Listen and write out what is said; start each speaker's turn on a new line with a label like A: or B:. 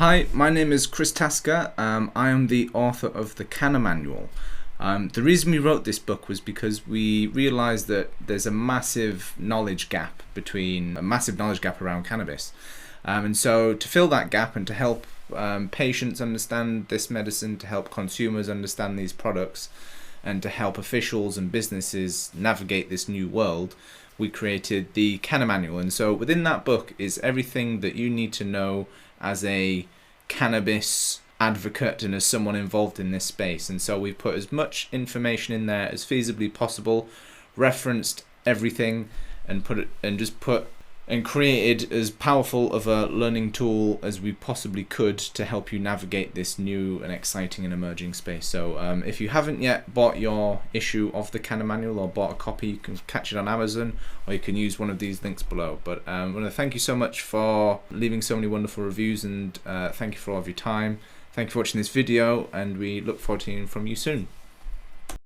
A: Hi, my name is Chris Tasker. I am the author of the Canna-Manual. The reason we wrote this book was because we realized that there's a massive knowledge gap around cannabis. And so to fill that gap and to help patients understand this medicine, to help consumers understand these products, and to help officials and businesses navigate this new world, we created the Canna-Manual. And so within that book is everything that you need to know as a cannabis advocate and as someone involved in this space. And so we've put as much information in there as feasibly possible, referenced everything, and created as powerful of a learning tool as we possibly could to help you navigate this new and exciting and emerging space. So if you haven't yet bought your issue of the Canna-Manual or bought a copy, you can catch it on Amazon, or you can use one of these links below. But I want to thank you so much for leaving so many wonderful reviews, and thank you for all of your time. Thank you for watching this video, and we look forward to hearing from you soon.